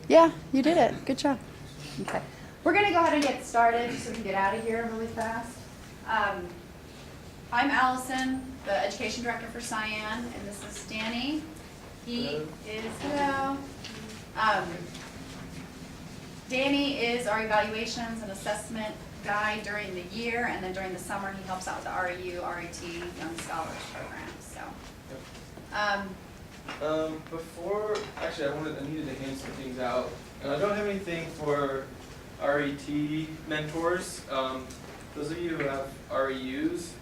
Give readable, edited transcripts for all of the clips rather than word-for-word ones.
Yeah, you did it. Good job. Okay. We're going to go ahead and get started so we can get out of here really fast. I'm Allison, the Education Director for Cyan, and this is Danny. Hello. Danny is our evaluations and assessment guy during the year, and then during the summer he helps out with the REU, RET Young Scholars program. So, Actually, I needed to hand some things out. And I don't have anything for RET mentors. Those of you who have REUs,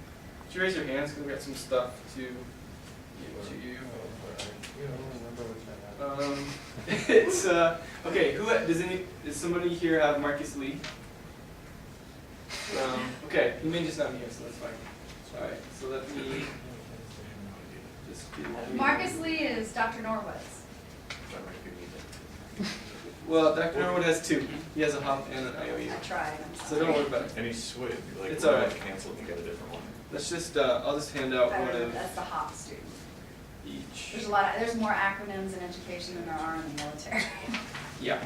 could you raise your hands because we got some stuff to give to you. It's okay. Does somebody here have Marcus Lee? Okay, he may just not be here, so that's fine. All right, so let me just do. Marcus Lee is Dr. Norwood's. Well, Dr. Norwood has two. He has a HOP and an IOU. I tried. So don't worry about it. And he switched. Like, it's all right. Canceled and get a different one. Let's just. I'll just hand out one of That's the HOP student. each. There's more acronyms in education than there are in the military. Yeah.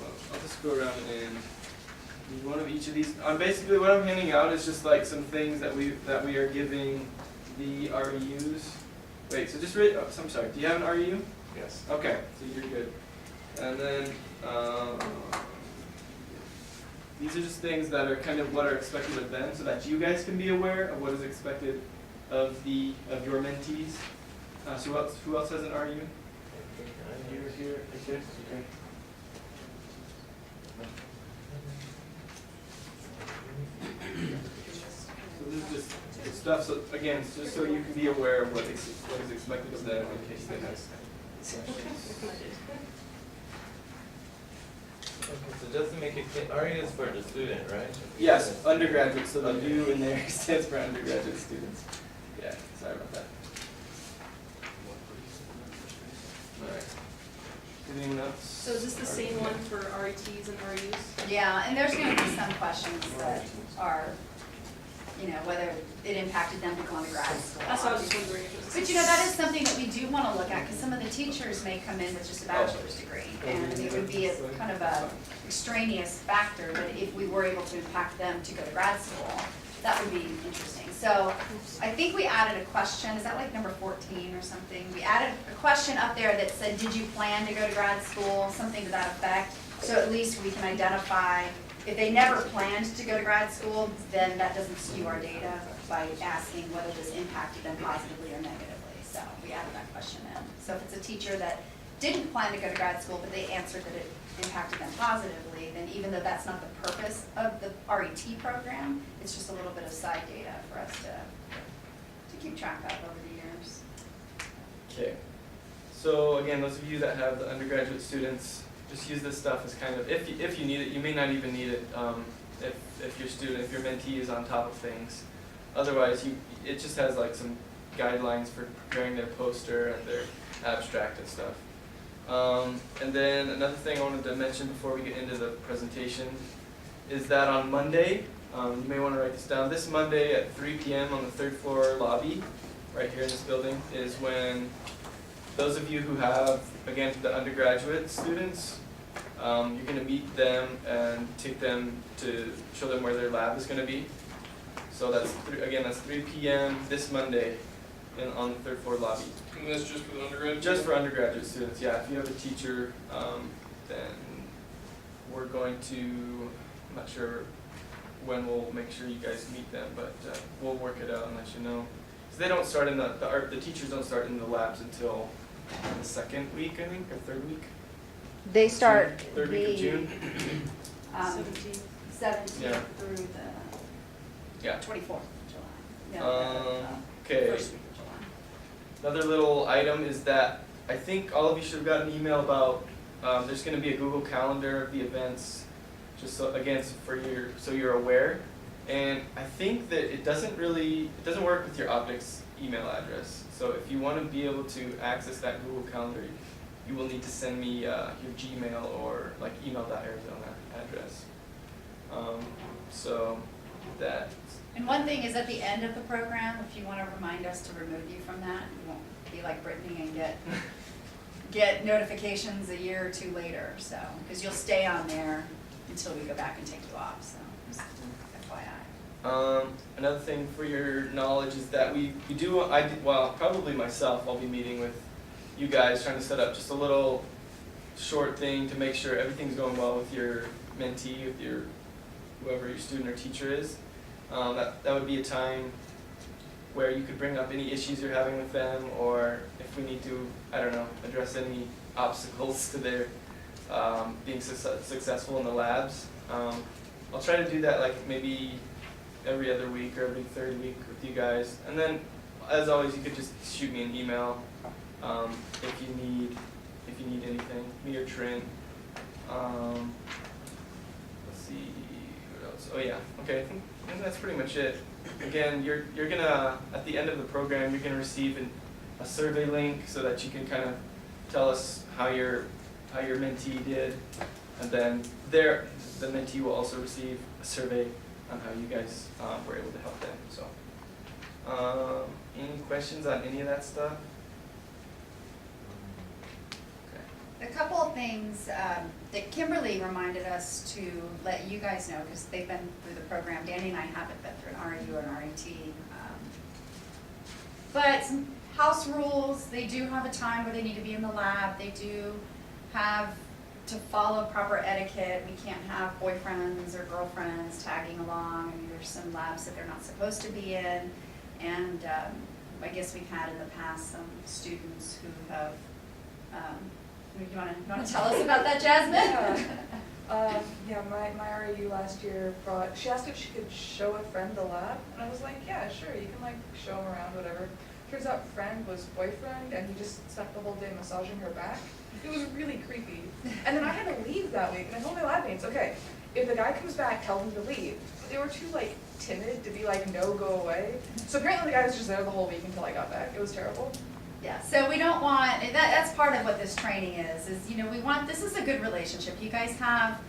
Well, I'll just go around and do one of each of these. Basically, what I'm handing out is just like some things that we are giving the REUs. Wait, so just read. Oh, I'm sorry. Do you have an REU? Yes. Okay, so you're good. And then these are just things that are kind of what are expected of them, so that you guys can be aware of what is expected of your mentees. So who else has an REU? You're here. Okay. So this is just stuff. So again, it's just so you can be aware of what is expected of them in case they have questions. So just to make it clear, RE is for the student, right? Yes, undergraduate. So the U in there stands for undergraduate students. Yeah, sorry about that. All right. Anything else? So is this the same one for RETs and REUs? Yeah, and there's going to be some questions that are, whether it impacted them to go on to grad school. That's what I was just wondering. But that is something that we do want to look at, because some of the teachers may come in with just a bachelor's degree, and it would be a kind of a extraneous factor, but if we were able to impact them to go to grad school, that would be interesting. So I think we added a question, is that like number 14 or something? We added a question up there that said, did you plan to go to grad school? Something to that effect. So at least we can identify, if they never planned to go to grad school, then that doesn't skew our data by asking whether this impacted them positively or negatively. So we added that question in. So if it's a teacher that didn't plan to go to grad school, but they answered that it impacted them positively, then even though that's not the purpose of the RET program, it's just a little bit of side data for us to keep track of over the years. Okay. So again, those of you that have the undergraduate students, just use this stuff as kind of, if you need it. You may not even need it if your mentee is on top of things. Otherwise, it just has like some guidelines for preparing their poster and their abstract and stuff. And then another thing I wanted to mention before we get into the presentation is that on Monday, you may want to write this down, this Monday at 3 p.m. on the 3rd floor lobby, right here in this building, is when those of you who have, again, the undergraduate students, you're going to meet them and take them to show them where their lab is going to be. So that's 3 p.m. this Monday on the 3rd floor lobby. And that's just for the undergraduate? Just for undergraduate students, yeah. If you have a teacher, then we're going to, I'm not sure when we'll make sure you guys meet them, but we'll work it out and let you know. Because they don't start in the teachers don't start in the labs until the 2nd week, I think, or 3rd week. They start Third week of June. 17th Yeah. through the 24th of July. Okay. First week of July. Another little item is that I think all of you should have gotten an email about there's going to be a Google Calendar of the events, just so you're aware. And I think that it doesn't work with your optics email address. So if you want to be able to access that Google Calendar, you will need to send me your Gmail or like email.arizona address. So that. And one thing is at the end of the program, if you want to remind us to remove you from that, you won't be like Brittany and get notifications a year or two later, so, because you'll stay on there until we go back and take you off, so, just FYI. Another thing for your knowledge is that probably myself, I'll be meeting with you guys, trying to set up just a little short thing to make sure everything's going well with your mentee, with your, whoever your student or teacher is. That would be a time where you could bring up any issues you're having with them, or if we need to, I don't know, address any obstacles to their being successful in the labs. I'll try to do that like maybe every other week or every third week with you guys. And then, as always, you could just shoot me an email if you need anything, me or Trin. Let's see, what else? Oh yeah, okay, I think that's pretty much it. Again, you're gonna, at the end of the program, you're gonna receive a survey link so that you can kind of tell us how your mentee did, and then the mentee will also receive a survey on how you guys were able to help them. So, any questions on any of that stuff? A couple of things that Kimberly reminded us to let you guys know, because they've been through the program. Danny and I haven't been through an REU or an RET. But some house rules, they do have a time where they need to be in the lab. They do have to follow proper etiquette. We can't have boyfriends or girlfriends tagging along. I mean, there's some labs that they're not supposed to be in. And I guess we've had in the past some students who have you want to tell us about that, Jasmine? Yeah, my REU last year she asked if she could show a friend the lab, and I was like, yeah, sure, you can like show him around, whatever. Turns out friend was boyfriend, and he just spent the whole day massaging her back. It was really creepy. And then I had to leave that week, and I told my lab mates, okay, if the guy comes back, tell him to leave. But they were too like timid to be like, no, go away. So apparently the guy was just there the whole week until I got back. It was terrible. Yeah, so we don't want, that's part of what this training is we want, this is a good relationship. You guys have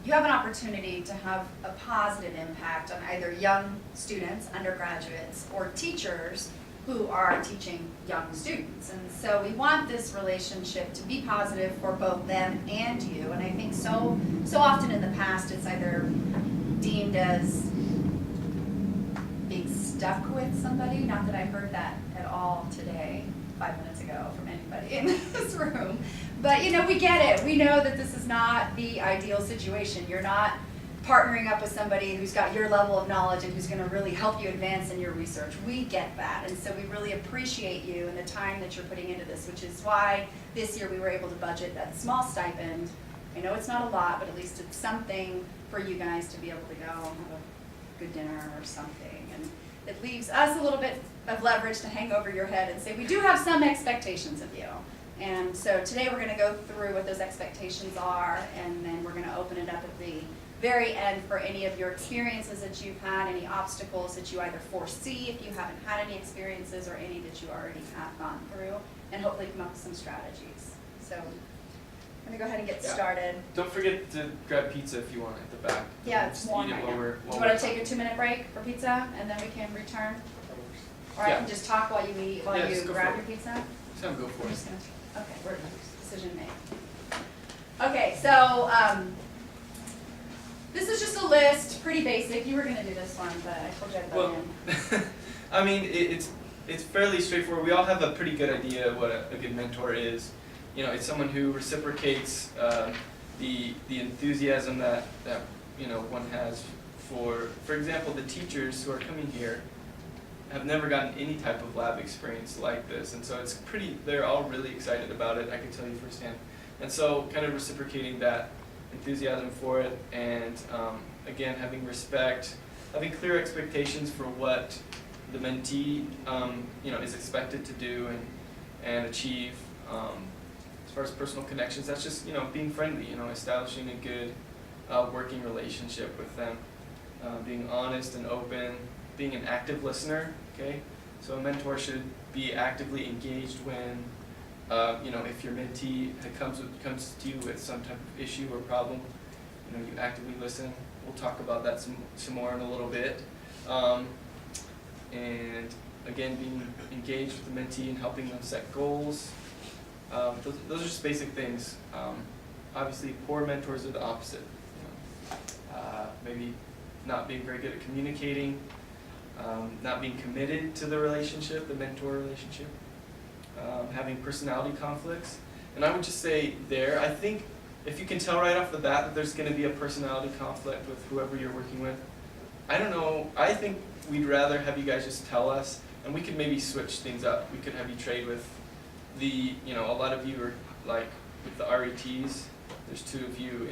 an opportunity to have a positive impact on either young students, undergraduates, or teachers who are teaching young students. And so we want this relationship to be positive for both them and you. And I think so often in the past it's either deemed as being stuck with somebody, not that I heard that at all today, 5 minutes ago, from anybody in this room. But we get it. We know that this is not the ideal situation. You're not partnering up with somebody who's got your level of knowledge and who's going to really help you advance in your research. We get that, and so we really appreciate you and the time that you're putting into this, which is why this year we were able to budget that small stipend. I know it's not a lot, but at least it's something for you guys to be able to go and have a good dinner or something. And it leaves us a little bit of leverage to hang over your head and say, we do have some expectations of you. And so today we're going to go through what those expectations are, and then we're going to open it up at the very end for any of your experiences that you've had, any obstacles that you either foresee if you haven't had any experiences, or any that you already have gone through, and hopefully come up with some strategies. So I'm going to go ahead and get started. Don't forget to grab pizza if you want at the back. Yeah, it's Just warm eat it right while now. we're- Do while you want we're to take a talking. 2-minute break for pizza, and then we can return? Or I Yeah. can just talk while you eat, while Yeah, you just go grab for your it. pizza? Sam, go for I'm it. just gonna, okay, we're, decision made. Okay, so this is just a list, pretty basic. You were gonna do this one, but I told you I'd go in. I mean, it's fairly straightforward. We all have a pretty good idea of what a good mentor is. It's someone who reciprocates the enthusiasm that one has for example, the teachers who are coming here have never gotten any type of lab experience like this, and so they're all really excited about it, I can tell you firsthand. And so kind of reciprocating that enthusiasm for it, and again, having respect, having clear expectations for what the mentee is expected to do and achieve. As far as personal connections, that's just being friendly, establishing a good working relationship with them, being honest and open, being an active listener. Okay, so a mentor should be actively engaged when if your mentee comes to you with some type of issue or problem, you actively listen. We'll talk about that some more in a little bit. And again, being engaged with the mentee and helping them set goals, those are just basic things. Obviously, poor mentors are the opposite. Maybe not being very good at communicating, not being committed to the relationship, the mentor relationship, having personality conflicts. And I would just say there, I think if you can tell right off the bat that there's going to be a personality conflict with whoever you're working with, I don't know, I think we'd rather have you guys just tell us, and we could maybe switch things up. We could have you trade with a lot of you are like with the RETs, there's 2 of you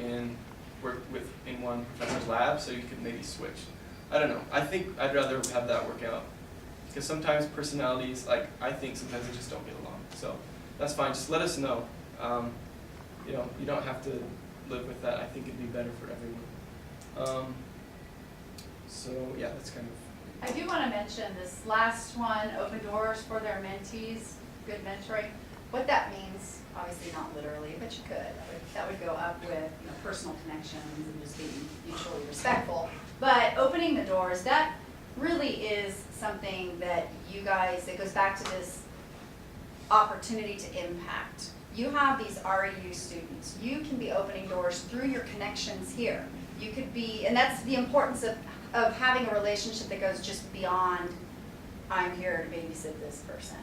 work in one professor's lab, so you could maybe switch. I don't know, I think I'd rather have that work out. Because sometimes personalities, I think sometimes they just don't get along. So that's fine, just let us know. You don't have to live with that. I think it'd be better for everyone. So yeah, that's kind of. I do want to mention this last one, open doors for their mentees, good mentoring. What that means, obviously not literally, but you could. That would go up with personal connections and just being mutually respectful. But opening the doors, that really is something that you guys, it goes back to this opportunity to impact. You have these REU students. You can be opening doors through your connections here. You could be, and that's the importance of having a relationship that goes just beyond, I'm here to babysit this person.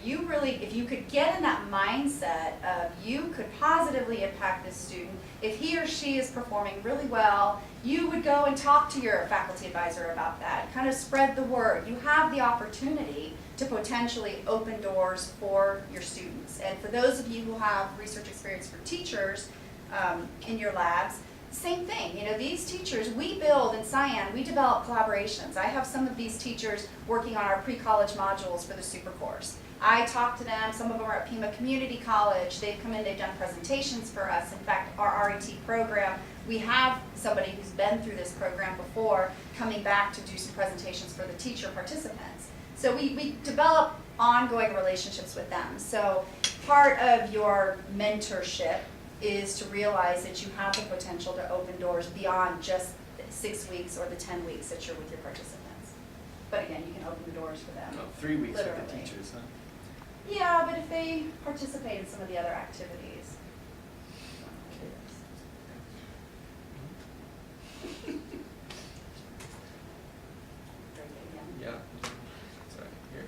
You really, if you could get in that mindset of you could positively impact this student, if he or she is performing really well, you would go and talk to your faculty advisor about that, kind of spread the word. You have the opportunity to potentially open doors for your students. And for those of you who have research experience for teachers in your labs, same thing. These teachers, we build in Cyan, we develop collaborations. I have some of these teachers working on our pre-college modules for the super course. I talk to them, some of them are at Pima Community College. They've come in, they've done presentations for us. In fact, our RET program, we have somebody who's been through this program before coming back to do some presentations for the teacher participants. So we develop ongoing relationships with them. So part of your mentorship is to realize that you have the potential to open doors beyond just the 6 weeks or the 10 weeks that you're with your participants. But again, you can open the doors for them. No, 3 weeks with the literally. teachers, huh? Yeah, but if they participate in some of the other activities. Yeah. Sorry. Here.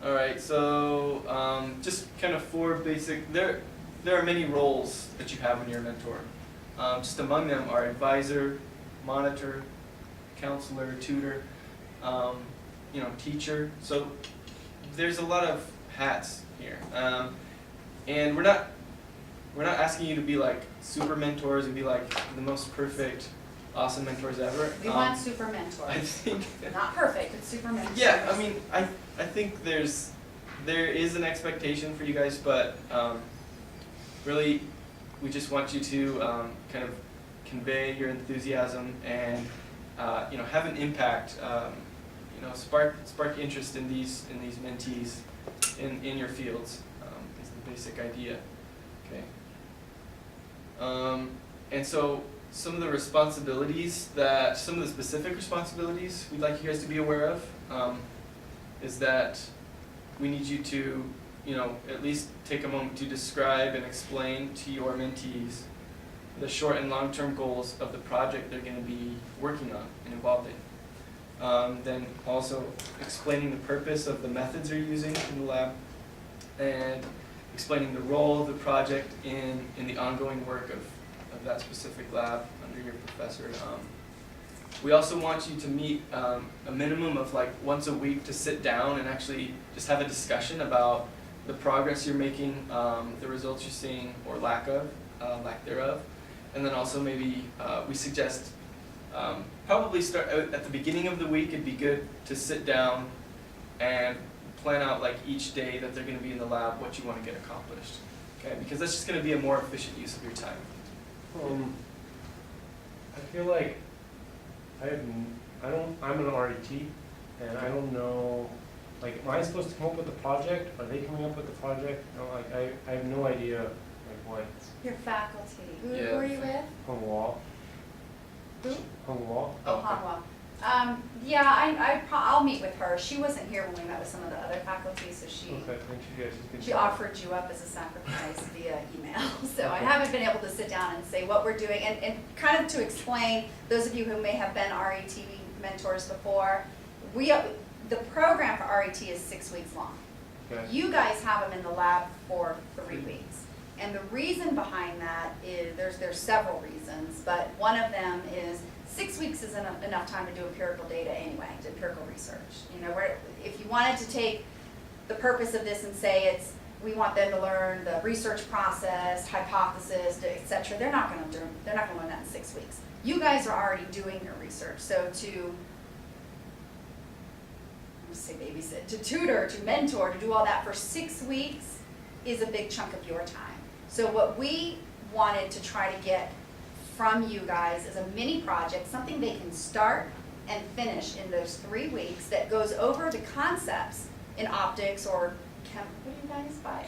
All right. So just kind of 4 basic. There are many roles that you have when you're a mentor. Just among them are advisor, monitor, counselor, tutor, teacher. So there's a lot of hats here, and we're not asking you to be like super mentors and be like the most perfect, awesome mentors ever. We want super mentors. I think Not perfect, but super mentors. yeah, I mean, I think there is an expectation for you guys, but really, we just want you to kind of convey your enthusiasm and have an impact. Spark interest in these mentees in your fields is the basic idea. Okay. And so some of the specific responsibilities we'd like you guys to be aware of is that we need you to at least take a moment to describe and explain to your mentees the short and long-term goals of the project they're going to be working on and involved in. Then also explaining the purpose of the methods they're using in the lab, and explaining the role of the project in the ongoing work of that specific lab under your professor. We also want you to meet a minimum of like once a week to sit down and actually just have a discussion about the progress you're making, the results you're seeing or lack thereof. And then also maybe we suggest probably start out at the beginning of the week. It'd be good to sit down and plan out like each day that they're going to be in the lab, what you want to get accomplished. Okay, because that's just going to be a more efficient use of your time. I feel like I'm an RET, and I don't know, like, am I supposed to come up with the project? Are they coming up with the project? I have no idea, like, what. Your faculty. Who Yeah. are you with? Hung Wall. Who? Hung Wall. Oh, Hanwha. Yeah, I'll meet with her. She wasn't here when we met with some of the other faculty, so Okay, thank you guys. It's good she to- offered you up as a sacrifice via email. So I haven't been able to sit down and say what we're doing, and kind of to explain, those of you who may have been RET mentors before, the program for RET is 6 weeks long. Okay. You guys have them in the lab for 3 weeks. And the reason behind that is, there's several reasons, but one of them is 6 weeks isn't enough time to do empirical data anyway, to empirical research. You know, if you wanted to take the purpose of this and say we want them to learn the research process, hypothesis, et cetera, they're not gonna learn that in 6 weeks. You guys are already doing your research, so to babysit, to tutor, to mentor, to do all that for 6 weeks is a big chunk of your time. So what we wanted to try to get from you guys is a mini project, something they can start and finish in those 3 weeks that goes over the concepts in optics or what do you guys buy?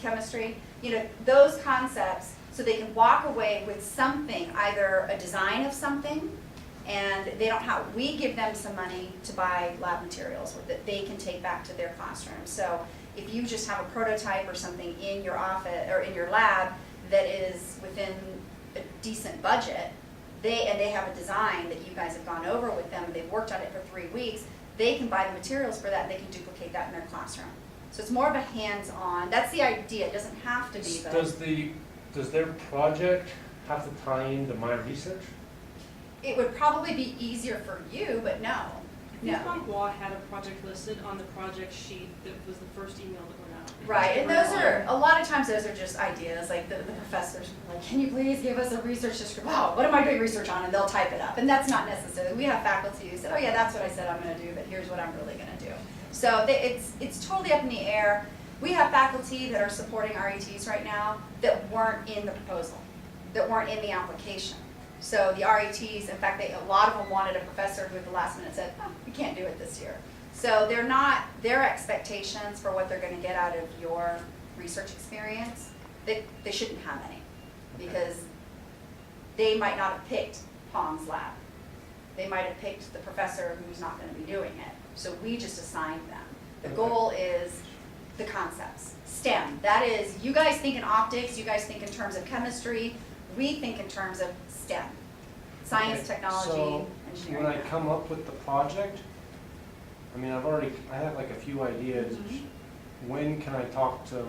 Chemistry. You know, those concepts, so they can walk away with something, either a design of something, and they don't have, we give them some money to buy lab materials that they can take back to their classroom. So if you just have a prototype or something in your office or in your lab that is within a decent budget, they have a design that you guys have gone over with them, they've worked on it for 3 weeks, they can buy the materials for that and they can duplicate that in their classroom. So it's more of a hands-on, that's the idea, it doesn't have to be, but Does their project have to tie into my research? it would probably be easier for you, but no. I think Bonbois had a project listed on the project sheet that was the first email that went out. Right, and those are, a lot of times those are just ideas, like the professors are like, can you please give us a research description? Oh, what am I doing research on? And they'll type it up, and that's not necessary. We have faculty who said, oh yeah, that's what I said I'm gonna do, but here's what I'm really gonna do. So it's totally up in the air. We have faculty that are supporting RETs right now that weren't in the proposal, that weren't in the application. So the RETs, in fact, a lot of them wanted a professor who at the last minute said, oh, we can't do it this year. So their expectations for what they're gonna get out of your research experience, they shouldn't have any. Because they might not have picked Pong's lab. They might have picked the professor who's not gonna be doing it. So we just assigned them. The goal is the concepts, STEM. That is, you guys think in optics, you guys think in terms of chemistry, we think in terms of STEM. Science, technology, So engineering. when I come up with the project, I mean, I have like a few ideas. Mm-hmm. When can I talk to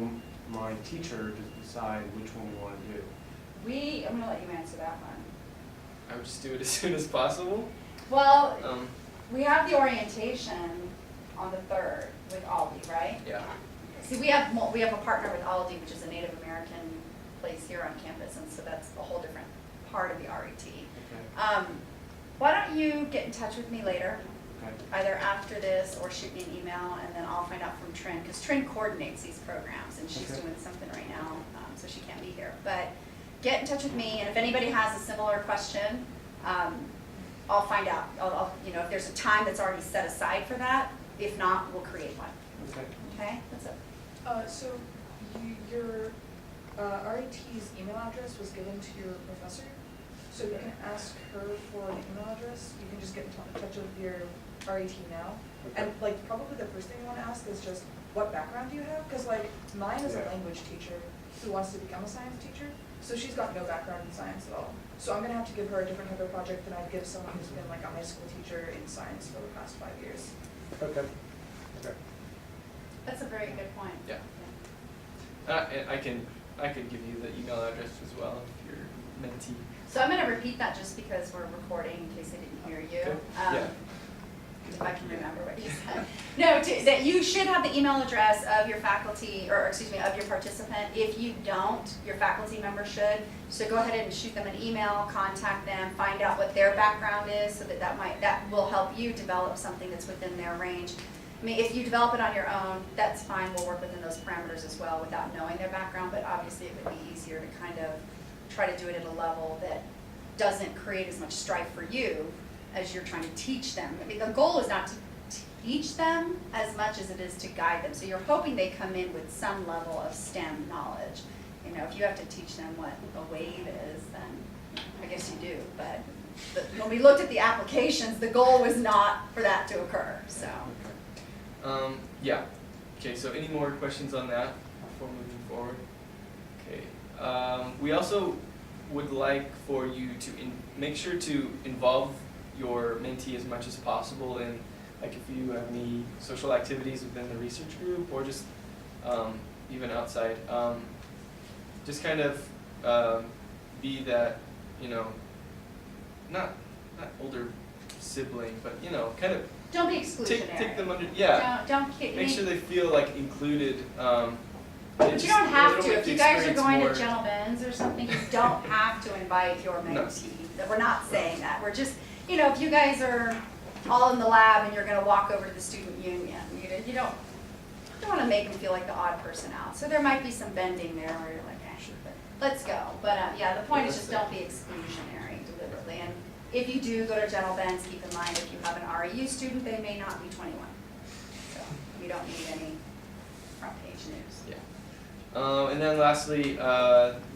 my teacher to decide which one we want to do? I'm gonna let you answer that one. I would just do it as soon as possible. Well, Um, we have the orientation on the 3rd with Aldi, right? yeah. See, we have a partner with Aldi, which is a Native American place here on campus, and so that's a whole different part of the RET. Okay. Why don't you get in touch with me later, Okay. either after this or shoot me an email, and then I'll find out from Trin, because Trin coordinates these programs, and she's Okay. doing something right now, so she can't be here. But get in touch with me, and if anybody has a similar question, I'll find out. I'll if there's a time that's already set aside for that. If not, we'll create one. Okay. Okay, that's it. So your RET's email address was given to your professor, so you can ask her for an email address. You can just get in touch with your RET now. Okay. And like probably the first thing you want to ask is just what background do you have? Because like mine is a Yeah. language teacher who wants to become a science teacher, so she's got no background in science at all. So I'm gonna have to give her a different type of project than I'd give someone who's been like a high school teacher in science for the past 5 years. Okay. Okay. That's a very good point. Yeah. And I could give you the email address as well if you're mentee. So I'm going to repeat that just because we're recording in case I didn't hear you. Okay. Yeah. If I can remember what you said. No, that you should have the email address of your faculty, or excuse me, of your participant. If you don't, your faculty member should. So go ahead and shoot them an email, contact them, find out what their background is, so that will help you develop something that's within their range. I mean, if you develop it on your own, that's fine. We'll work within those parameters as well without knowing their background. But obviously, it would be easier to kind of try to do it at a level that doesn't create as much strife for you as you're trying to teach them. I mean, the goal is not to teach them as much as it is to guide them. So you're hoping they come in with some level of STEM knowledge. You know, if you have to teach them what a wave is, then I guess you do. But when we looked at the applications, the goal was not for that to occur, so. Yeah, okay, so any more questions on that before moving forward? Okay, we also would like for you to make sure to involve your mentee as much as possible in, like, if you have any social activities within the research group or just even outside. Just kind of be that, you know, not older sibling, but, you know, kind of Don't be exclusionary. take them under, yeah. Don't kid. Make sure they feel like included. But you don't have to, if you guys are going to more. gentlemen's or something, you don't have to invite your No. mentee. We're not saying that, we're just, you know, if you guys are all in the lab and you're gonna walk over to the student union, you don't wanna make them feel like the odd person out. So there might be some bending there where you're like, but let's go. But yeah, the point is just don't be exclusionary deliberately. And if you do go to gentlemen's, keep in mind if you have an REU student, they may not be 21. So you don't need any front page news. Yeah. And then lastly,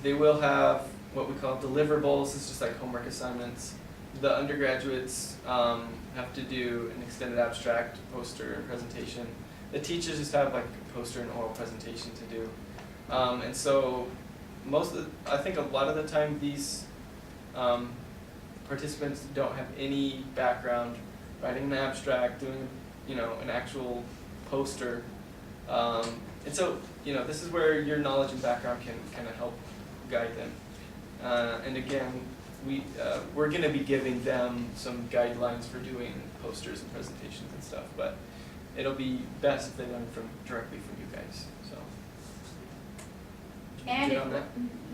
they will have what we call deliverables. It's just like homework assignments. The undergraduates have to do an extended abstract, poster, and presentation. The teachers just have like a poster and oral presentation to do. And so I think a lot of the time these participants don't have any background writing an abstract, doing, you know, an actual poster. And so, you know, this is where your knowledge and background can kind of help guide them. And again, we're going to be giving them some guidelines for doing posters and presentations and stuff, but it'll be best if they learn directly from you guys. So. And Good if, on that?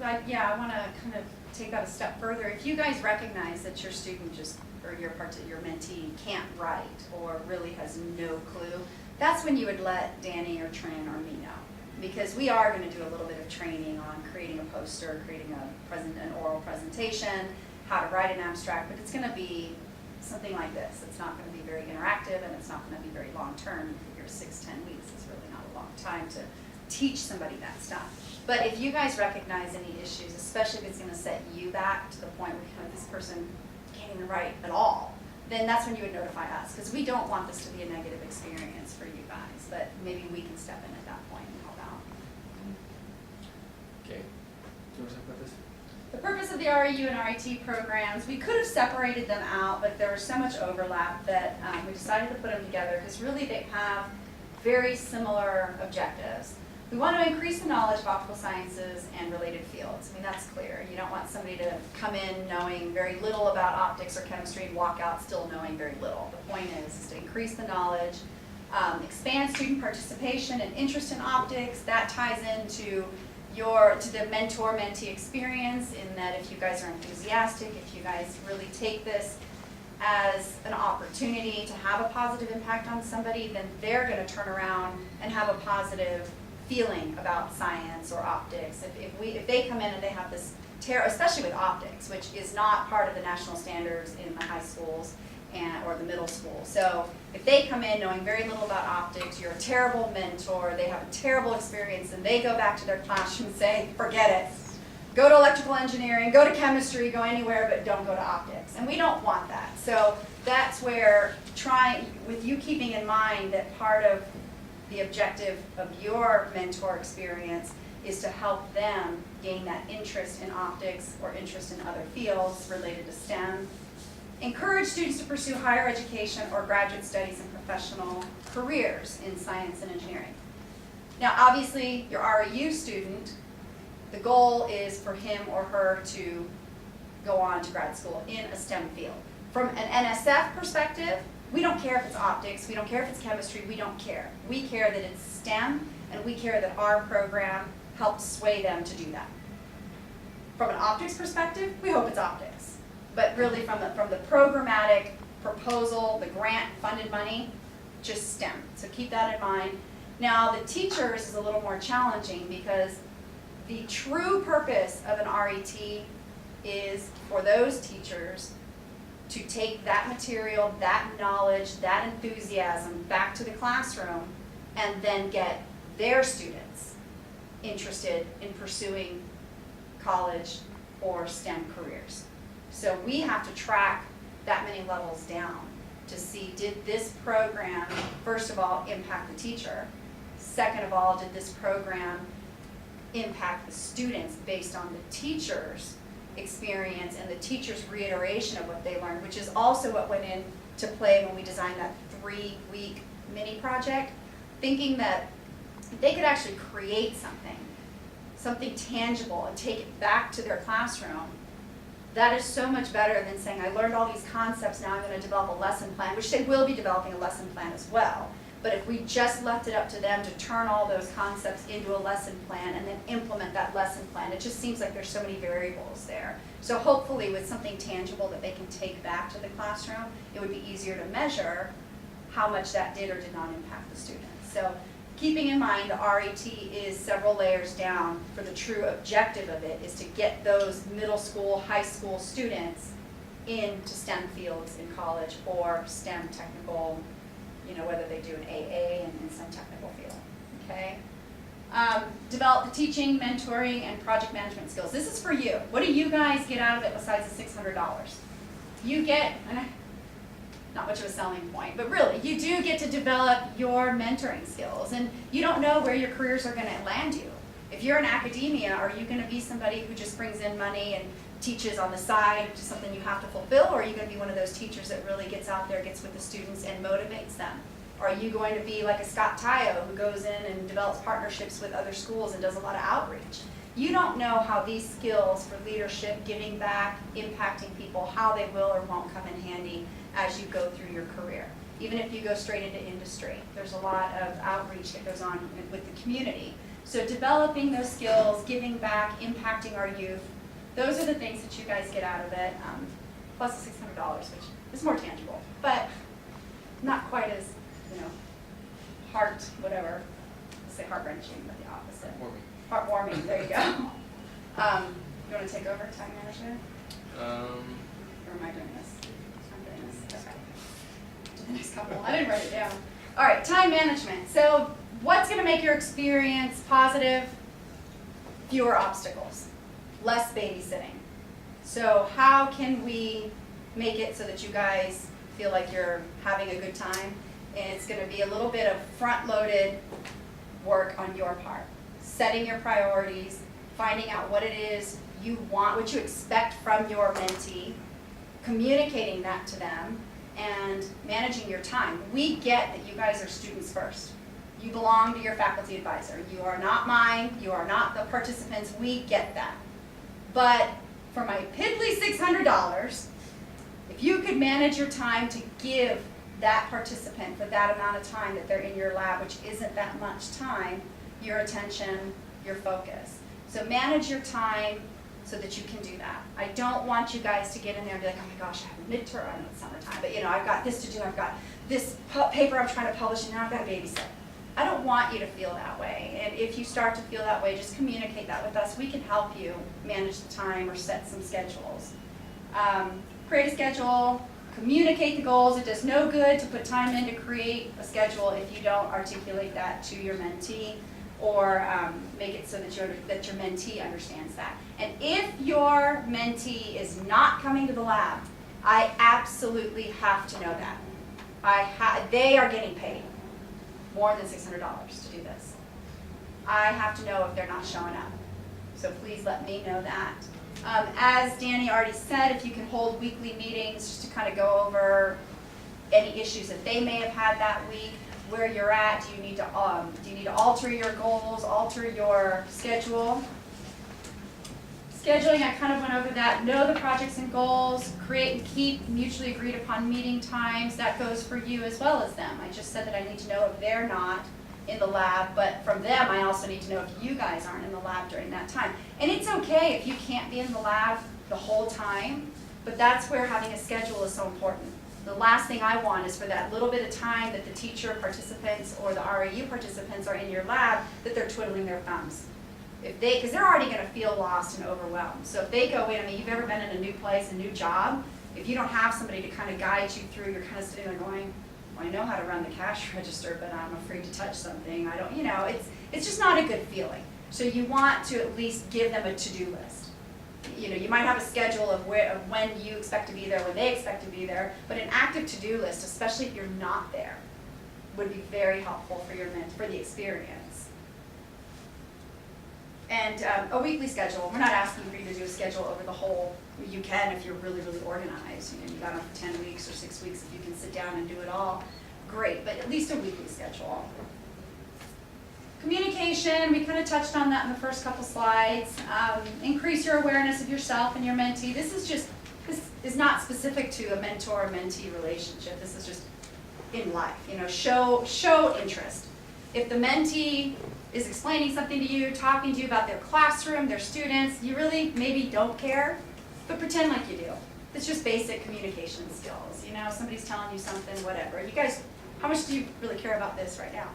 like, yeah, I want to kind of take that a step further. If you guys recognize that your student or your mentee can't write or really has no clue, that's when you would let Danny or Trin or me know. Because we are going to do a little bit of training on creating a poster, creating an oral presentation, how to write an abstract, but it's going to be something like this. It's not going to be very interactive and it's not going to be very long term. You figure 6-10 weeks is really not a long time to teach somebody that stuff. But if you guys recognize any issues, especially if it's going to set you back to the point where kind of this person can't even write at all, then that's when you would notify us, because we don't want this to be a negative experience for you guys, but maybe we can step in at that point and help out. Okay. Do you want to talk about this? The purpose of the REU and RET programs, we could have separated them out, but there was so much overlap that we decided to put them together because really they have very similar objectives. We want to increase the knowledge of optical sciences and related fields. I mean, that's clear. You don't want somebody to come in knowing very little about optics or chemistry and walk out still knowing very little. The point is to increase the knowledge, expand student participation and interest in optics. That ties into the mentor-mentee experience in that if you guys are enthusiastic, if you guys really take this as an opportunity to have a positive impact on somebody, then they're going to turn around and have a positive feeling about science or optics. If they come in and they have this especially with optics, which is not part of the national standards in the high schools or the middle school. So if they come in knowing very little about optics, you're a terrible mentor, they have a terrible experience, and they go back to their classroom and say, forget it. Go to electrical engineering, go to chemistry, go anywhere, but don't go to optics. And we don't want that. So that's where with you keeping in mind that part of the objective of your mentor experience is to help them gain that interest in optics or interest in other fields related to STEM. Encourage students to pursue higher education or graduate studies and professional careers in science and engineering. Now, obviously, your REU student, the goal is for him or her to go on to grad school in a STEM field. From an NSF perspective, we don't care if it's optics, we don't care if it's chemistry, we don't care. We care that it's STEM, and we care that our program helps sway them to do that. From an optics perspective, we hope it's optics. But really from the programmatic proposal, the grant-funded money, just STEM. So keep that in mind. Now, the teachers is a little more challenging because the true purpose of an RET is for those teachers to take that material, that knowledge, that enthusiasm back to the classroom and then get their students interested in pursuing college or STEM careers. So we have to track that many levels down to see, did this program, first of all, impact the teacher? Second of all, did this program impact the students based on the teacher's experience and the teacher's reiteration of what they learned, which is also what went into play when we designed that 3-week mini project, thinking that they could actually create something tangible and take it back to their classroom. That is so much better than saying, I learned all these concepts, now I'm going to develop a lesson plan, which they will be developing a lesson plan as well. But if we just left it up to them to turn all those concepts into a lesson plan and then implement that lesson plan, it just seems like there's so many variables there. So hopefully with something tangible that they can take back to the classroom, it would be easier to measure how much that did or did not impact the students. So keeping in mind the RET is several layers down, for the true objective of it is to get those middle school, high school students into STEM fields in college or STEM technical, whether they do an AA and in some technical field, okay? Develop the teaching, mentoring, and project management skills. This is for you. What do you guys get out of it besides the $600? You get, not much of a selling point, but really, you do get to develop your mentoring skills, and you don't know where your careers are going to land you. If you're in academia, are you going to be somebody who just brings in money and teaches on the side, which is something you have to fulfill, or are you going to be one of those teachers that really gets out there, gets with the students, and motivates them? Are you going to be like a Scott Tyo who goes in and develops partnerships with other schools and does a lot of outreach? You don't know how these skills for leadership, giving back, impacting people, how they will or won't come in handy as you go through your career. Even if you go straight into industry, there's a lot of outreach that goes on with the community. So developing those skills, giving back, impacting our youth, those are the things that you guys get out of it, plus the $600, which is more tangible, but not quite as, whatever, let's say heart-wrenching, but the opposite. Heartwarming, there you go. You want to take over time management? Or am I doing this? I'm doing this, okay. Do the next couple, I didn't write it down. All right, time management. So what's going to make your experience positive? Fewer obstacles, less babysitting. So how can we make it so that you guys feel like you're having a good time? And it's going to be a little bit of front-loaded work on your part. Setting your priorities, finding out what it is you want, what you expect from your mentee, communicating that to them, and managing your time. We get that you guys are students first. You belong to your faculty advisor. You are not mine. You are not the participants. We get that. But for my piddly $600, if you could manage your time to give that participant for that amount of time that they're in your lab, which isn't that much time, your attention, your focus. So manage your time so that you can do that. I don't want you guys to get in there and be like, oh my gosh, I have a midterm, I know it's summertime, but I've got this to do, I've got this paper I'm trying to publish, and now I've got to babysit. I don't want you to feel that way. And if you start to feel that way, just communicate that with us. We can help you manage the time or set some schedules. Create a schedule, communicate the goals. It does no good to put time in to create a schedule if you don't articulate that to your mentee or make it so that your mentee understands that. And if your mentee is not coming to the lab, I absolutely have to know that. They are getting paid more than $600 to do this. I have to know if they're not showing up. So please let me know that. As Danny already said, if you can hold weekly meetings just to kind of go over any issues that they may have had that week, where you're at, do you need to alter your goals, alter your schedule? Scheduling, I kind of went over that. Know the projects and goals, create and keep mutually agreed upon meeting times. That goes for you as well as them. I just said that I need to know if they're not in the lab, but from them I also need to know if you guys aren't in the lab during that time. And it's okay if you can't be in the lab the whole time, but that's where having a schedule is so important. The last thing I want is for that little bit of time that the teacher participants or the REU participants are in your lab, that they're twiddling their thumbs. Because they're already going to feel lost and overwhelmed. So if they go in, you've ever been in a new place, a new job, if you don't have somebody to kind of guide you through, you're kind of sitting there going, well, I know how to run the cash register, but I'm afraid to touch something. I don't, it's just not a good feeling. So you want to at least give them a to-do list. you might have a schedule of when you expect to be there, when they expect to be there, but an active to-do list, especially if you're not there, would be very helpful for the experience. And a weekly schedule. We're not asking for you to do a schedule over the whole. You can if you're really, really organized. You got on for 10 weeks or 6 weeks. If you can sit down and do it all, great. But at least a weekly schedule. Communication. We kind of touched on that in the first couple slides. Increase your awareness of yourself and your mentee. This is not specific to a mentor-mentee relationship. This is just in life. Show interest. If the mentee is explaining something to you, talking to you about their classroom, their students, you really maybe don't care, but pretend like you do. It's just basic communication skills. Somebody's telling you something, whatever. You guys, how much do you really care about this right now?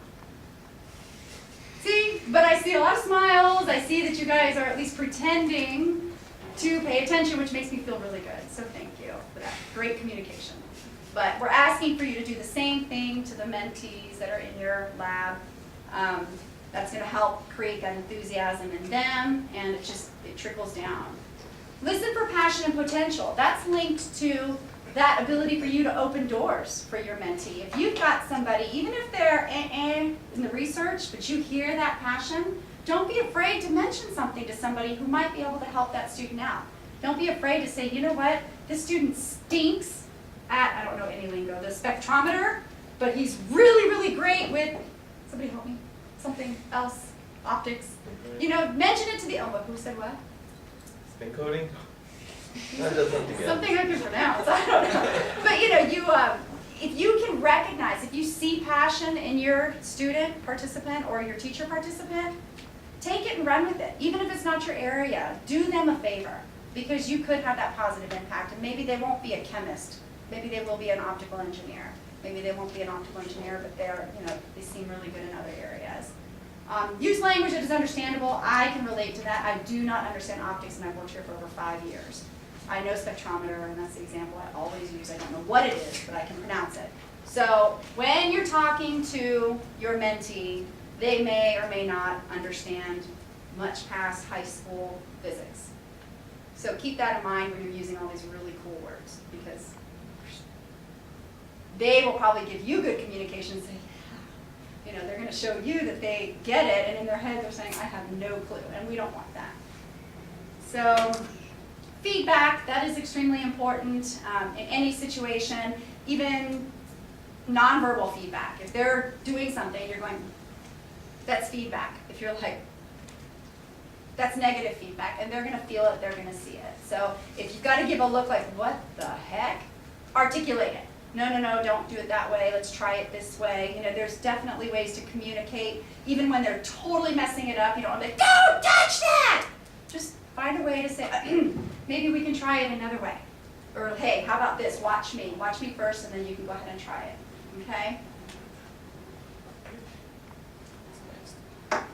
See, but I see a lot of smiles. I see that you guys are at least pretending to pay attention, which makes me feel really good. So thank you for that. Great communication. But we're asking for you to do the same thing to the mentees that are in your lab. That's going to help create that enthusiasm in them, and it trickles down. Listen for passion and potential. That's linked to that ability for you to open doors for your mentee. If you've got somebody, even if they're in the research, but you hear that passion, don't be afraid to mention something to somebody who might be able to help that student out. Don't be afraid to say, you know what, this student stinks at, I don't know any lingo, the spectrometer, but he's really, really great with, somebody help me, something else, optics. Mention it to the, who said what? Spin coding? That does something else. Something I can pronounce, I don't know. But if you can recognize, if you see passion in your student participant or your teacher participant, take it and run with it. Even if it's not your area, do them a favor, because you could have that positive impact. And maybe they won't be a chemist. Maybe they will be an optical engineer. Maybe they won't be an optical engineer, but they seem really good in other areas. Use language that is understandable. I can relate to that. I do not understand optics, and I've worked here for over 5 years. I know spectrometer, and that's the example I always use. I don't know what it is, but I can pronounce it. So when you're talking to your mentee, they may or may not understand much past high school physics. So keep that in mind when you're using all these really cool words, because they will probably give you good communication and say, yeah. They're going to show you that they get it, and in their head they're saying, I have no clue, and we don't want that. So feedback, that is extremely important in any situation, even nonverbal feedback. If they're doing something, you're going, that's feedback. If you're like, that's negative feedback, and they're going to feel it, they're going to see it. So if you've got to give a look like, what the heck? Articulate it. No, don't do it that way. Let's try it this way. There's definitely ways to communicate, even when they're totally messing it up. You don't want to be like, don't touch that! Just find a way to say, maybe we can try it another way. Or, hey, how about this? Watch me. Watch me first, and then you can go ahead and try it. Okay?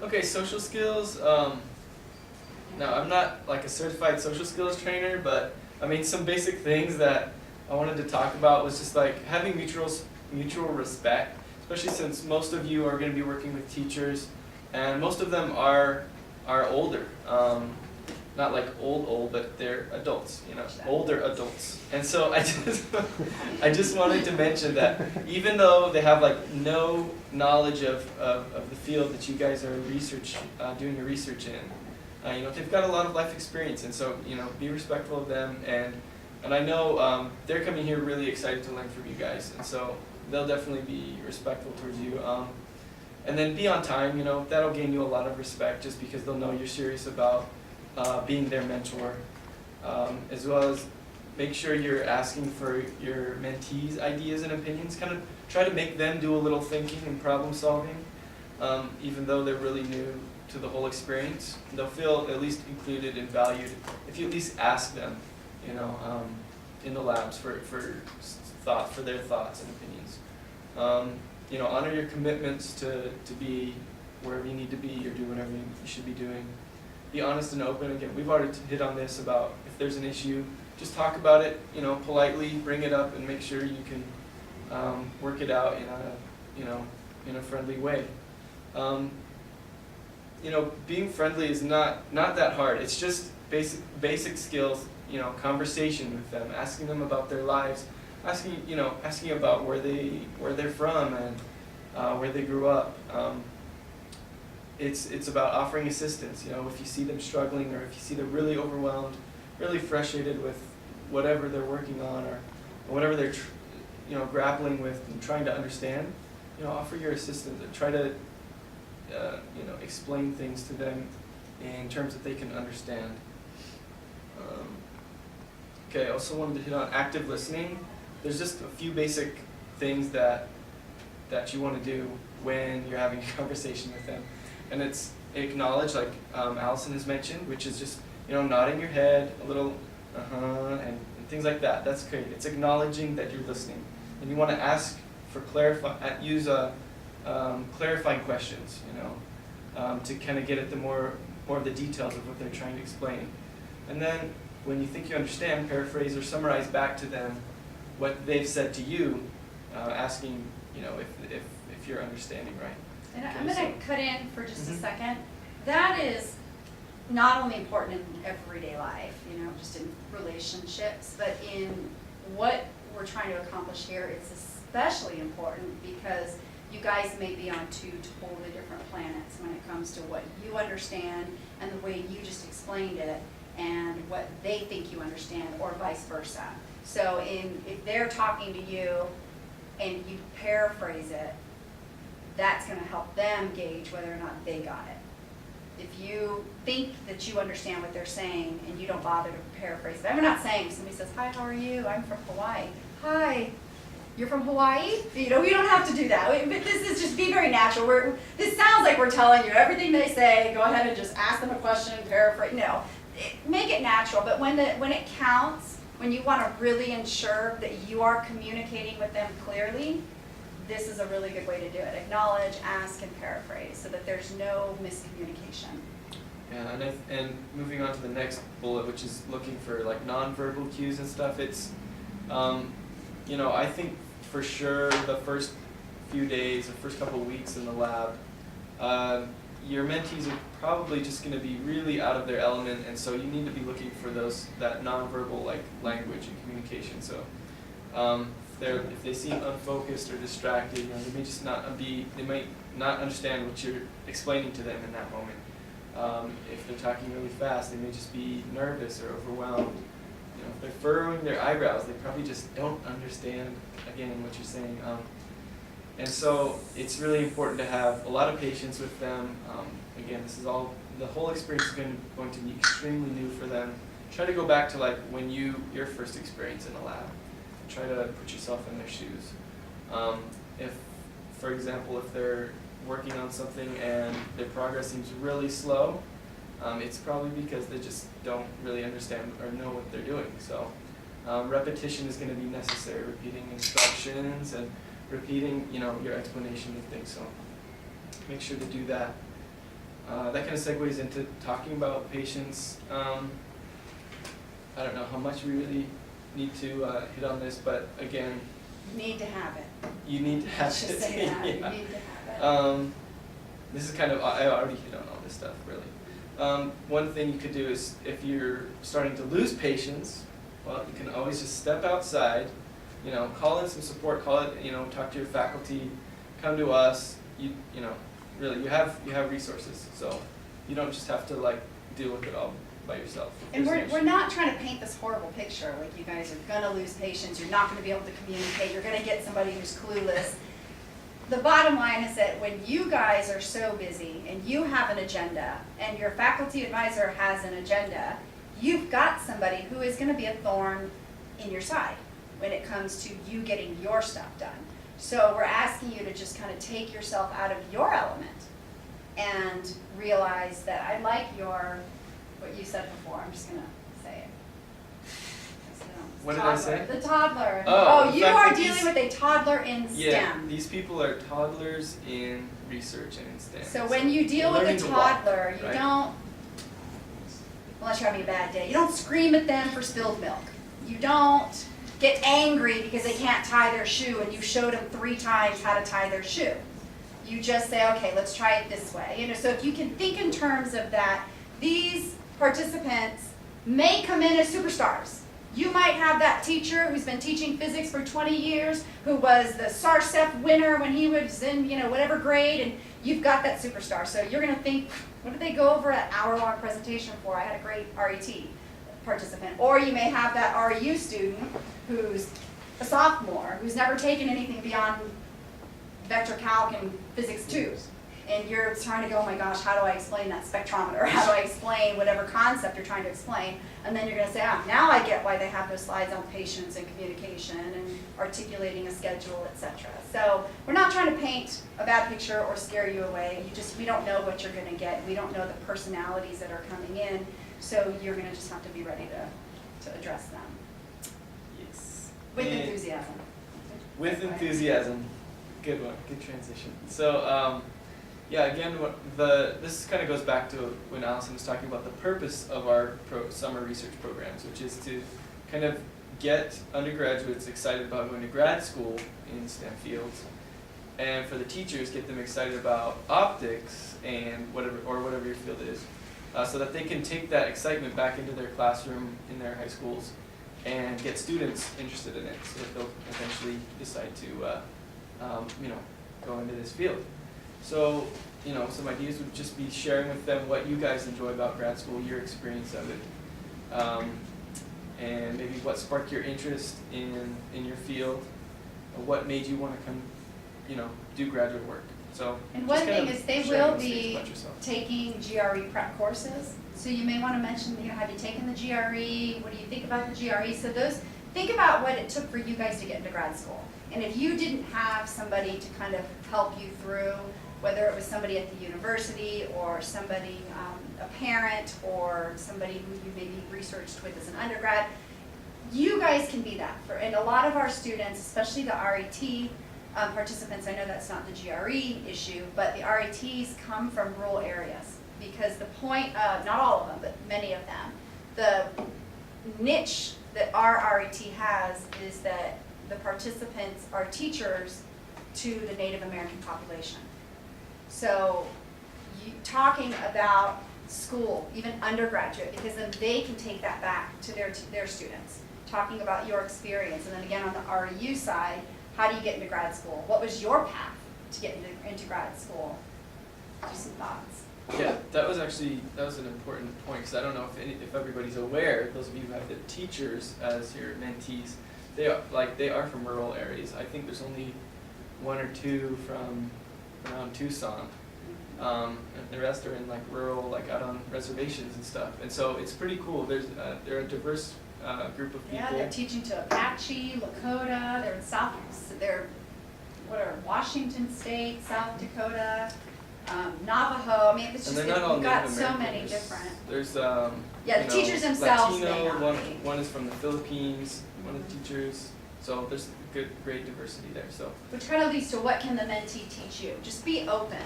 Okay, social skills. Now, I'm not like a certified social skills trainer, but some basic things that I wanted to talk about was just like having mutual respect, especially since most of you are going to be working with teachers, and most of them are older. Not like old, but they're adults, older adults. And so I just wanted to mention that even though they have like no knowledge of the field that you guys are doing your research in, they've got a lot of life experience, and so be respectful of them, and I know they're coming here really excited to learn from you guys, and so they'll definitely be respectful towards you. And then be on time, that'll gain you a lot of respect just because they'll know you're serious about being their mentor, as well as make sure you're asking for your mentees' ideas and opinions. Kind of try to make them do a little thinking and problem solving, even though they're really new to the whole experience. They'll feel at least included and valued if you at least ask them, in the labs for their thoughts and opinions. Honor your commitments to be wherever you need to be or do whatever you should be doing. Be honest and open. Again, we've already hit on this about if there's an issue, just talk about it, politely, bring it up, and make sure you can work it out in a friendly way. you know, being friendly is not that hard. It's just basic skills, you know, conversation with them, asking them about their lives, asking about where they're from and where they grew up. It's about offering assistance. You know, if you see them struggling, or if you see them really overwhelmed, really frustrated with whatever they're working on, or whatever they're grappling with and trying to understand, you know, offer your assistance and try to explain things to them in terms that they can understand. Okay, I also wanted to hit on active listening. There's just a few basic things that you want to do when you're having a conversation with them. And it's acknowledge, like Allison has mentioned, which is just, you know, nodding your head, a little and things like that. That's great. It's acknowledging that you're listening. And you want to ask for clarifying questions, you know, to kind of get at the more of the details of what they're trying to explain. And then when you think you understand, paraphrase or summarize back to them what they've said to you, asking, you know, if you're understanding right. And Okay, I'm going so- to cut in for just a Mhm. second. That is not only important in everyday life, you know, just in relationships, but in what we're trying to accomplish here, it's especially important because you guys may be on two totally different planets when it comes to what you understand and the way you just explained it and what they think you understand, or vice versa. So if they're talking to you and you paraphrase it, that's going to help them gauge whether or not they got it. If you think that you understand what they're saying and you don't bother to paraphrase it, I'm not saying somebody says, "Hi, how are you? I'm from Hawaii." "Hi, you're from Hawaii?" You know, we don't have to do that. But this is just be very natural. This sounds like we're telling you everything they say. Go ahead and just ask them a question and paraphrase. No, make it natural. But when it counts, when you want to really ensure that you are communicating with them clearly, this is a really good way to do it. Acknowledge, ask, and paraphrase so that there's no miscommunication. Yeah, and moving on to the next bullet, which is looking for like nonverbal cues and stuff. It's, you know, I think for sure the first few days, the first couple of weeks in the lab, your mentees are probably just going to be really out of their element, and so you need to be looking for that nonverbal like language and communication. So if they seem unfocused or distracted, you know, they might not understand what you're explaining to them in that moment. If they're talking really fast, they may just be nervous or overwhelmed. You know, if they're furrowing their eyebrows, they probably just don't understand, again, what you're saying. And so it's really important to have a lot of patience with them. Again, the whole experience is going to be extremely new for them. Try to go back to like when your first experience in a lab. Try to put yourself in their shoes. If, for example, if they're working on something and their progress seems really slow, it's probably because they just don't really understand or know what they're doing. So repetition is going to be necessary, repeating instructions and repeating, you know, your explanation of things. So make sure to do that. That kind of segues into talking about patience. I don't know how much we really need to hit on this, but again, You need to have it. you need to have Let's just it. say that. Yeah. You need to have it. This is kind of, I already hit on all this stuff, really. One thing you could do is, if you're starting to lose patience, well, you can always just step outside, you know, call in some support, talk to your faculty, come to us, you know, really, you have resources, so you don't just have to, like, deal with it all by yourself. And There's an we're issue. not trying to paint this horrible picture, like you guys are gonna lose patience, you're not gonna be able to communicate, you're gonna get somebody who's clueless. The bottom line is that when you guys are so busy and you have an agenda and your faculty advisor has an agenda, you've got somebody who is gonna be a thorn in your side when it comes to you getting your stuff done. So we're asking you to just kind of take yourself out of your element and realize that I like what you said before, I'm just gonna say it. What did I say? Toddler. The toddler. Oh, the You fact are that dealing these- with a toddler in Yeah, STEM. these people are toddlers in research and in STEM. So when you deal they're with a learning to walk, toddler, you right? don't, unless you're having a bad day, you don't scream at them for spilled milk. You don't get angry because they can't tie their shoe and you showed them 3 times how to tie their shoe. You just say, okay, let's try it this way. You know, so if you can think in terms of that, these participants may come in as superstars. You might have that teacher who's been teaching physics for 20 years, who was the SARSEF winner when he was in, you know, whatever grade, and you've got that superstar. So you're going to think, what did they go over an hour-long presentation for? I had a great RET participant. Or you may have that REU student who's a sophomore, who's never taken anything beyond vector calc and physics 2. And you're trying to go, oh my gosh, how do I explain that spectrometer? How do I explain whatever concept you're trying to explain? And then you're going to say, ah, now I get why they have those slides on patience and communication and articulating a schedule, etc. So we're not trying to paint a bad picture or scare you away. We don't know what you're going to get. We don't know the personalities that are coming in. So you're going to just have to be ready to address them. Yes. With And enthusiasm. With enthusiasm. Good one. Good transition. So, yeah, again, this kind of goes back to when Allison was talking about the purpose of our summer research programs, which is to kind of get undergraduates excited about going to grad school in STEM fields, and for the teachers, get them excited about optics and whatever your field is, so that they can take that excitement back into their classroom in their high schools and get students interested in it, so that they'll eventually decide to, go into this field. So, some ideas would just be sharing with them what you guys enjoy about grad school, your experience of it, and maybe what sparked your interest in your field, or what made you want to come, do graduate work. So, and one thing is they will be yourself. taking GRE prep courses. So you may want to mention, have you taken the GRE? What do you think about the GRE? So think about what it took for you guys to get into grad school. And if you didn't have somebody to kind of help you through, whether it was somebody at the university or somebody, a parent, or somebody who you maybe researched with as an undergrad, you guys can be that. And a lot of our students, especially the RET participants, I know that's not the GRE issue, but the RETs come from rural areas. Because the point of, not all of them, but many of them, the niche that our RET has is that the participants are teachers to the Native American population. So talking about school, even undergraduate, because then they can take that back to their students. Talking about your experience, and then again on the REU side, how do you get into grad school? What was your path to get into grad school? Just some thoughts. Yeah, that was an important point, because I don't know if everybody's aware, those of you who have the teachers as your mentees, they are from rural areas. I think there's only one or two from around Tucson, and the rest are in rural, out on reservations and stuff. And so it's pretty cool. They're a diverse group of people. Yeah, they're teaching to Apache, Lakota. They're Washington State, South Dakota, Navajo. I mean, it's just and they're not all we've got Native so American. many different. There's Yeah, the teachers themselves may Latino, not be. one is from the Philippines, one of the teachers. So there's great diversity there. So Which kind of leads to what can the mentee teach you? Just be open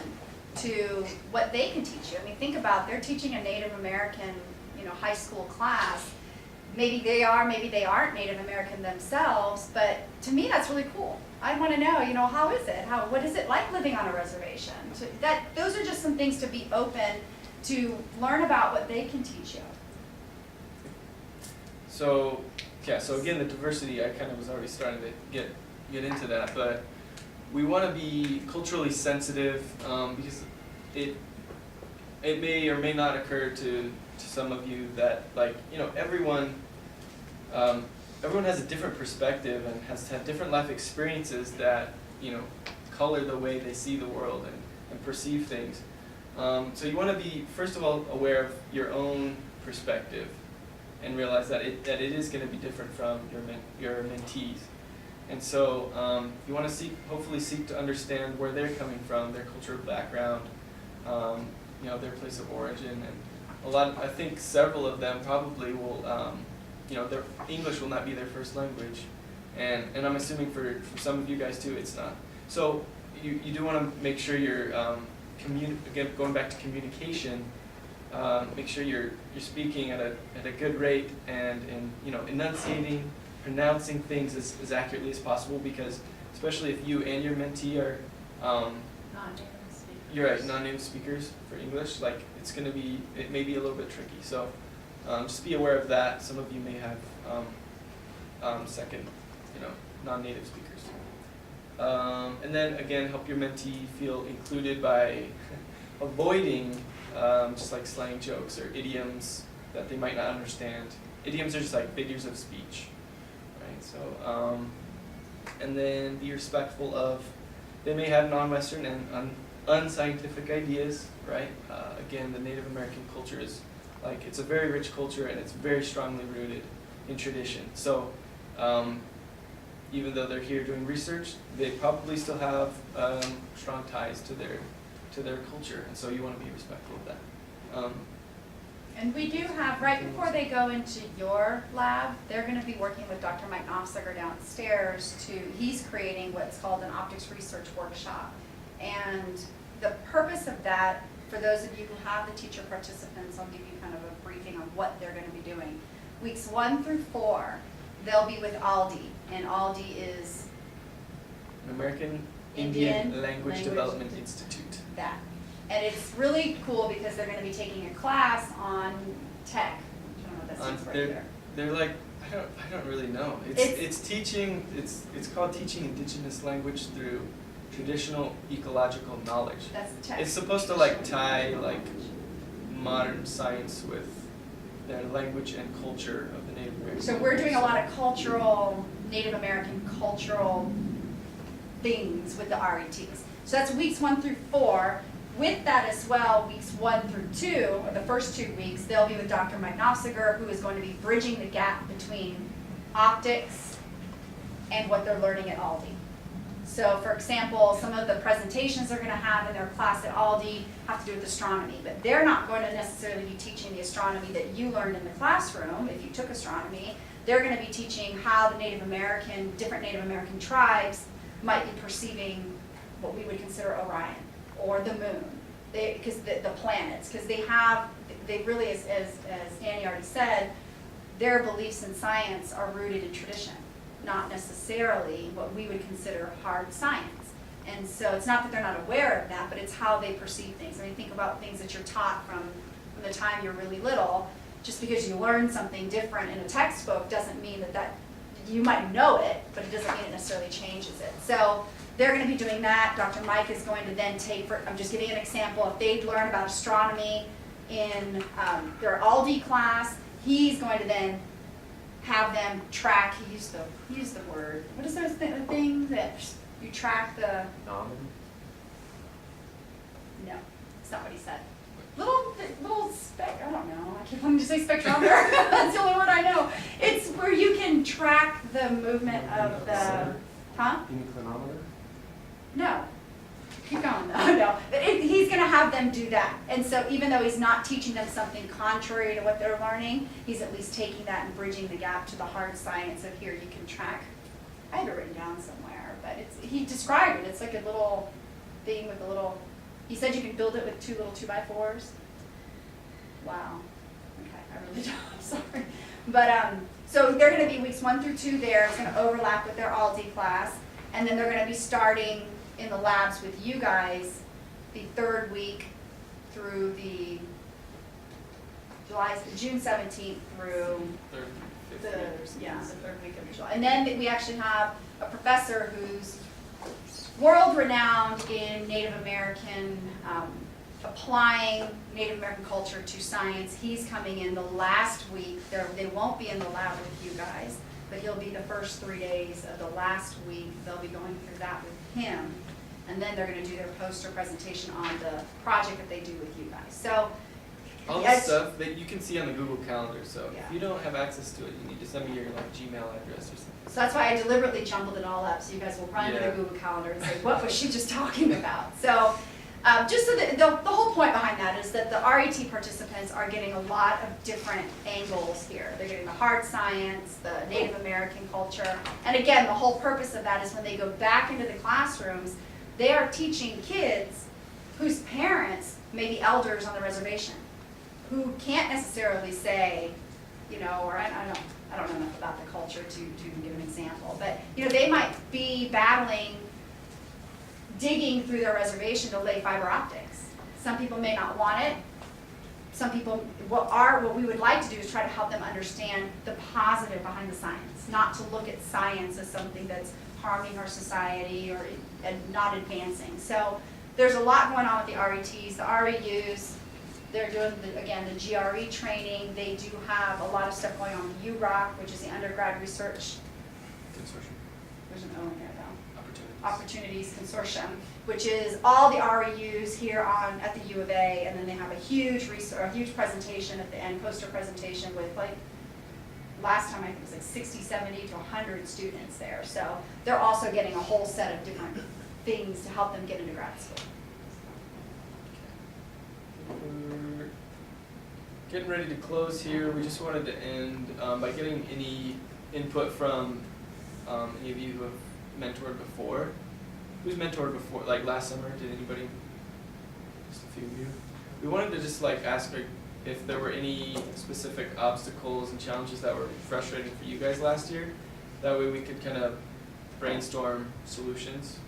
to what they can teach you. I mean, think about, they're teaching a Native American, high school class. Maybe they are, maybe they aren't Native American themselves, but to me that's really cool. I want to know, how is it? What is it like living on a reservation? Those are just some things to be open to learn about what they can teach you. So again, the diversity, I kind of was already starting to get into that, but we want to be culturally sensitive, because it may or may not occur to some of you that everyone has a different perspective and has had different life experiences that color the way they see the world and perceive things. So you want to be, first of all, aware of your own perspective and realize that it is going to be different from your mentees. And so you want to hopefully seek to understand where they're coming from, their cultural background, their place of origin, and I think several of them probably will, their English will not be their first language, and I'm assuming for some of you guys too, it's not. So you do want to make sure you're, again, going back to communication, make sure you're speaking at a good rate and enunciating, pronouncing things as accurately as possible, because especially if you and your mentee are Non-native speakers. You're right, non-native speakers for English, like, it may be a little bit tricky, so, just be aware of that. Some of you may have, second, non-native speakers. And then, again, help your mentee feel included by avoiding, just like slang jokes or idioms that they might not understand. Idioms are just like figures of speech, right? So, and then be respectful of, they may have non-Western and unscientific ideas, right? Again, the Native American culture is like, it's a very rich culture and it's very strongly rooted in tradition. So, even though they're here doing research, they probably still have strong ties to their culture, and so you want to be respectful of that. And we do have, right before they go into your lab, they're going to be working with Dr. Mike Knopfsager downstairs he's creating what's called an optics research workshop. And the purpose of that, for those of you who have the teacher participants, I'll give you kind of a briefing on what they're going to be doing. Weeks 1 through 4, they'll be with Aldi, and Aldi is American Indian Indian Language Development Institute. that. And it's really cool because they're going to be taking a class on tech. I don't know what that stands for either. They're like, I don't really know. It's teaching, it's called teaching indigenous language through traditional ecological knowledge. That's tech. It's supposed to like tie like modern science with their language and culture of the Native American. So we're doing a lot of cultural, Native American cultural things with the RETs. So that's weeks 1 through 4. With that as well, weeks 1 through 2, or the first 2 weeks, they'll be with Dr. Mike Knopfsager, who is going to be bridging the gap between optics and what they're learning at Aldi. So for example, some of the presentations they're going to have in their class at Aldi have to do with astronomy, but they're not going to necessarily be teaching the astronomy that you learned in the classroom if you took astronomy. They're going to be teaching how the different Native American tribes might be perceiving what we would consider Orion or the moon, because the planets, because they really, as Danny already said, their beliefs in science are rooted in tradition, not necessarily what we would consider hard science. And so it's not that they're not aware of that, but it's how they perceive things. I mean, think about things that you're taught from the time you're really little. Just because you learn something different in a textbook doesn't mean that you might know it, but it doesn't mean it necessarily changes it. So they're going to be doing that. Dr. Mike is going to then I'm just giving an example, if they learn about astronomy in their Aldi class, he's going to then have them track, he used the word, what is those thing that you track the, no, it's not what he said. Little spec, I don't know, I keep wanting to say spectrometer, that's the only word I know. It's where you can track the movement of the, huh? Inclinometer? No. Keep going though, no. But he's going to have them do that. And so even though he's not teaching them something contrary to what they're learning, he's at least taking that and bridging the gap to the hard science of here you can track. I have it written down somewhere, but he described it. It's like a little thing with a little, he said you can build it with 2 little 2x4s. Wow. Okay, I really don't, I'm sorry. But so they're going to be weeks 1 through 2 there. It's going to overlap with their Aldi class. And then they're going to be starting in the labs with you guys the 3rd week through the June 17th through the 3rd week of July. And then we actually have a professor who's world-renowned in Native American, applying Native American culture to science. He's coming in the last week. They won't be in the lab with you guys, but he'll be the first 3 days of the last week. They'll be going through that with him. And then they're going to do their poster presentation on the project that they do with you guys. So all this stuff that you can see on the Google Calendar, so yeah. if you don't have access to it, you need to send me your Gmail address or something. So that's why I deliberately jumbled it all up, so you guys will run to the Google Calendar and say, what was she just talking about? So just so that the whole point behind that is that the RET participants are getting a lot of different angles here. They're getting the hard science, the Native American culture, and again, the whole purpose of that is when they go back into the classrooms, they are teaching kids whose parents may be elders on the reservation, who can't necessarily say, or I don't know enough about the culture to give an example, but they might be battling digging through their reservation to lay fiber optics. Some people may not want it. Some people, what we would like to do is try to help them understand the positive behind the science, not to look at science as something that's harming our society or and not advancing. So there's a lot going on with the RETs, the REUs. They're doing, again, the GRE training. They do have a lot of stuff going on with UROC, which is the undergrad research. Consortium. There's an O in there though. Opportunities. Opportunities Consortium, which is all the REUs here at the U of A, and then they have a huge presentation at the end, poster presentation with like, last time I think it was like 60, 70 to 100 students there. So they're also getting a whole set of different things to help them get into grad school. We're getting ready to close here. We just wanted to end by getting any input from any of you who have mentored before. Who's mentored before, like last summer? Did anybody? Just a few of you. We wanted to just like ask like, if there were any specific obstacles and challenges that were frustrating for you guys last year. That way we could kind of brainstorm solutions.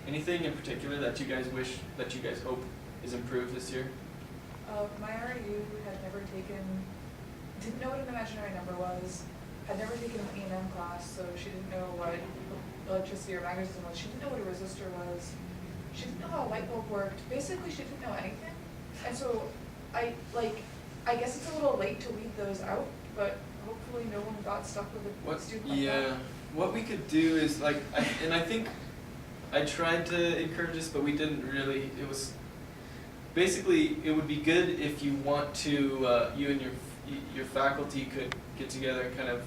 Anything in particular that you guys wish, that you guys hope is improved this year? My REU had never didn't know what an imaginary number was, had never taken an E&M class, so she didn't know what electricity or magnetism was. She didn't know what a resistor was. She didn't know how a light bulb worked. Basically, she didn't know anything. And so I guess it's a little late to weed those out, but hopefully no one got stuck with a student like that. What we could do is like, I think I tried to encourage this, but we didn't really. It was basically, it would be good if you want to, you and your faculty could get together and kind of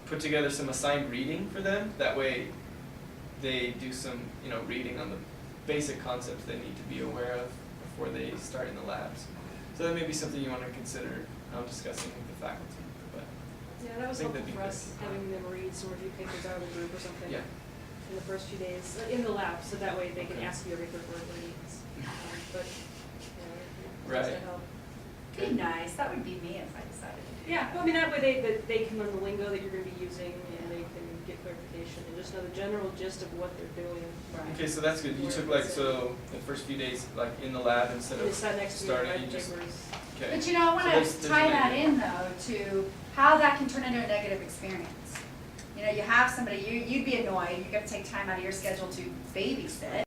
put together some assigned reading for them. That way, they do some reading on the basic concepts they need to be aware of before they start in the labs. So that may be something you want to consider discussing with the faculty. But Yeah, that was I think helpful that'd be for good. us, having them read some review papers out of the group or something. Yeah. In the first few days, in the lab, so that way they can ask you every quick word they need. But, yeah, Right. to help. Be nice. That would be me if I decided to do Yeah, that. well, I mean, that way they can learn the lingo that you're gonna be using, and they can get clarification, and just know the general gist of what they're doing. Okay, so that's good. You took like the first few days like in the lab instead They of sat next to me, starting. read You just papers. okay. But I want there's to tie an that idea. in though to how that can turn into a negative experience. You have somebody, you'd be annoyed, you got to take time out of your schedule to babysit,